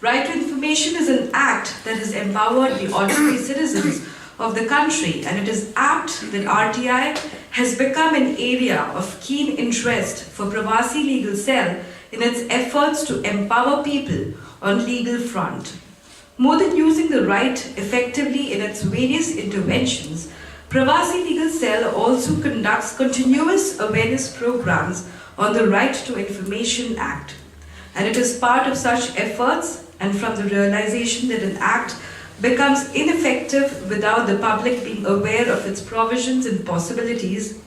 Right to information is an act that has empowered the ordinary citizens of the country, and it is apt that RTI has become an area of keen interest for Pravasi Legal Cell in its efforts to empower people on legal front. More than using the right effectively in its various interventions, Pravasi Legal Cell also conducts continuous awareness programs on the Right to Information Act. And it is part of such efforts and from the realization that an act becomes ineffective without the public being aware of its provisions and possibilities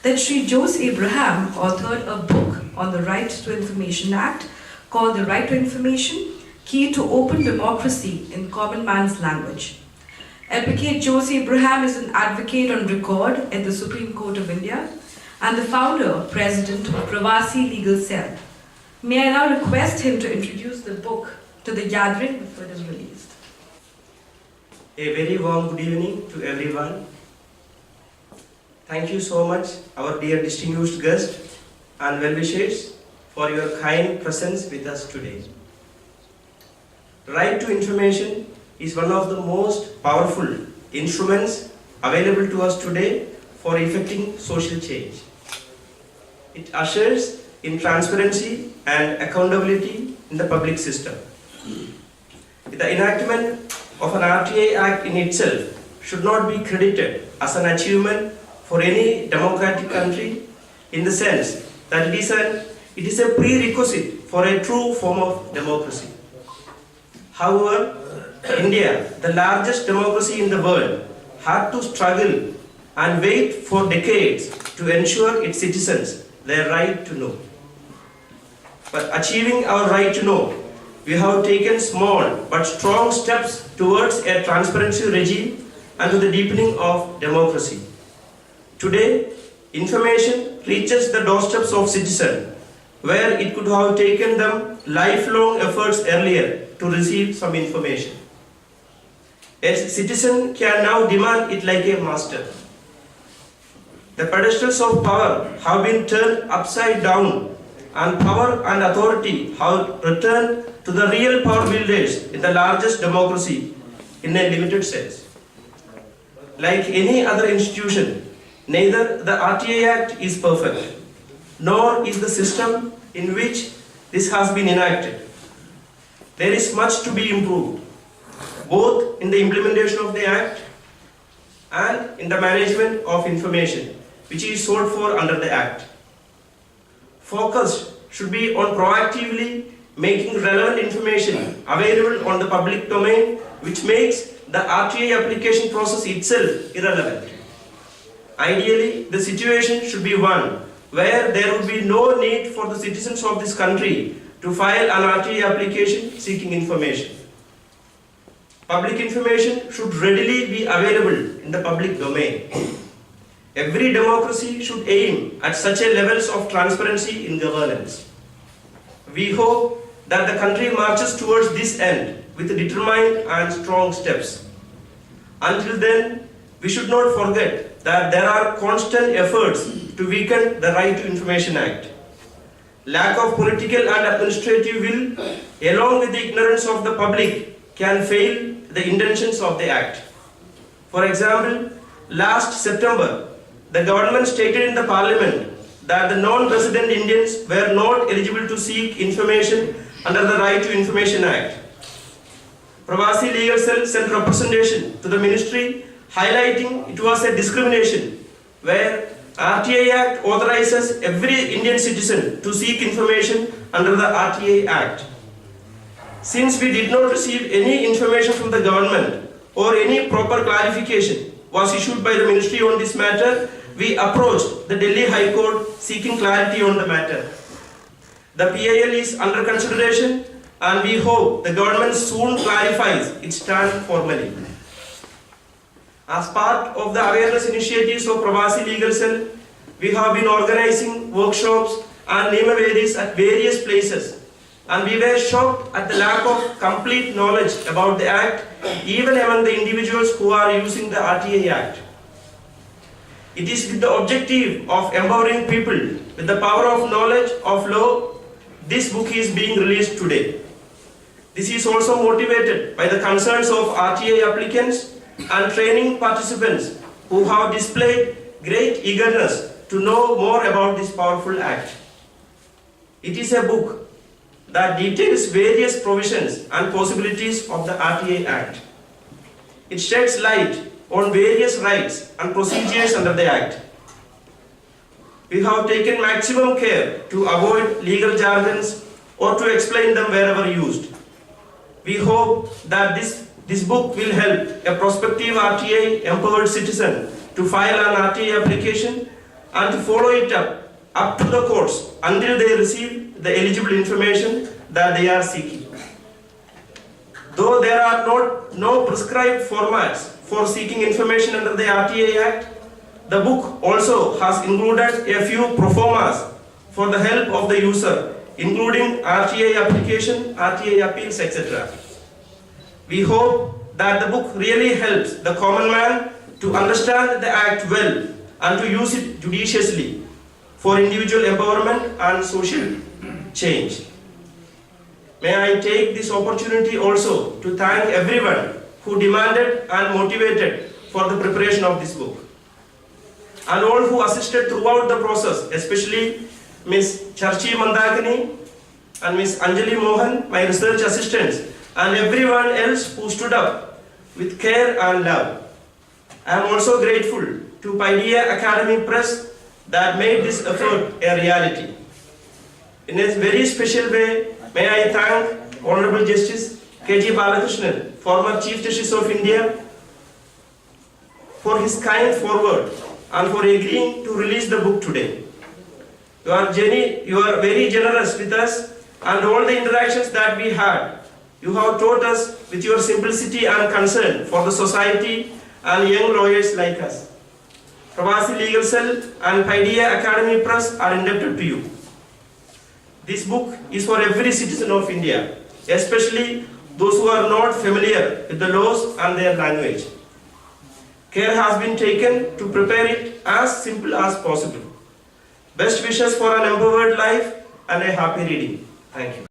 that Sri Jose Abraham authored a book on the Right to Information Act called The Right to Information, Key to Open Democracy in Common Man's Language. Advocate Jose Abraham is an advocate on record at the Supreme Court of India and the founder, president of Pravasi Legal Cell. May I now request him to introduce the book to the gathering before it is released. A very warm good evening to everyone. Thank you so much, our dear distinguished guest and well-wishers, for your kind presence with us today. Right to information is one of the most powerful instruments available to us today for effecting social change. It ushers in transparency and accountability in the public system. The enactment of an RTI Act in itself should not be credited as an achievement for any democratic country, in the sense that it is a prerequisite for a true form of democracy. However, India, the largest democracy in the world, had to struggle and wait for decades to ensure its citizens their right to know. But achieving our right to know, we have taken small but strong steps towards a transparency regime and to the deepening of democracy. Today, information reaches the doorsteps of citizens, where it could have taken them lifelong efforts earlier to receive some information. A citizen can now demand it like a master. The pedestals of power have been turned upside down, and power and authority have returned to the real power builders in the largest democracy in a limited sense. Like any other institution, neither the RTI Act is perfect, nor is the system in which this has been enacted. There is much to be improved, both in the implementation of the Act and in the management of information which is sought for under the Act. Focus should be on proactively making relevant information available on the public domain, which makes the RTI application process itself irrelevant. Ideally, the situation should be one where there would be no need for the citizens of this country to file an RTI application seeking information. Public information should readily be available in the public domain. Every democracy should aim at such a levels of transparency in governance. We hope that the country marches towards this end with determined and strong steps. Until then, we should not forget that there are constant efforts to weaken the Right to Information Act. Lack of political and administrative will, along with the ignorance of the public, can fail the intentions of the Act. For example, last September, the government stated in the Parliament that the non-resident Indians were not eligible to seek information under the Right to Information Act. Pravasi Legal Cell sent representation to the Ministry highlighting it was a discrimination where RTI Act authorizes every Indian citizen to seek information under the RTI Act. Since we did not receive any information from the government or any proper clarification was issued by the Ministry on this matter, we approached the Delhi High Court seeking clarity on the matter. The PIL is under consideration and we hope the government soon clarifies its stand formally. As part of the awareness initiatives of Pravasi Legal Cell, we have been organizing workshops and nemavedis at various places, and we were shocked at the lack of complete knowledge about the Act even among the individuals who are using the RTI Act. It is with the objective of empowering people with the power of knowledge of law, this book is being released today. This is also motivated by the concerns of RTI applicants and training participants who have displayed great eagerness to know more about this powerful act. It is a book that details various provisions and possibilities of the RTI Act. It sheds light on various rights and procedures under the Act. We have taken maximum care to avoid legal jargons or to explain them wherever used. We hope that this book will help a prospective RTI empowered citizen to file an RTI application and to follow it up to the courts until they receive the eligible information that they are seeking. Though there are no prescribed formats for seeking information under the RTI Act, the book also has included a few proformas for the help of the user, including RTI application, RTI appeals, etc. We hope that the book really helps the common man to understand the Act well and to use it judiciously for individual empowerment and social change. May I take this opportunity also to thank everyone who demanded and motivated for the preparation of this book, and all who assisted throughout the process, especially Ms. Charchi Mandakini and Ms. Anjali Mohan, my research assistants, and everyone else who stood up with care and love. I am also grateful to Paideia Academy Press that made this effort a reality. In a very special way, may I thank Honorable Justice K.G. Balakrishnan, former Chief Justice of India, for his kind foreword and for agreeing to release the book today. You are very generous with us, and all the interactions that we had, you have taught us with your simplicity and concern for the society and young lawyers like us. Pravasi Legal Cell and Paideia Academy Press are indebted to you. This book is for every citizen of India, especially those who are not familiar with the laws and their language. Care has been taken to prepare it as simple as possible. Best wishes for an empowered life and a happy reading. Thank you.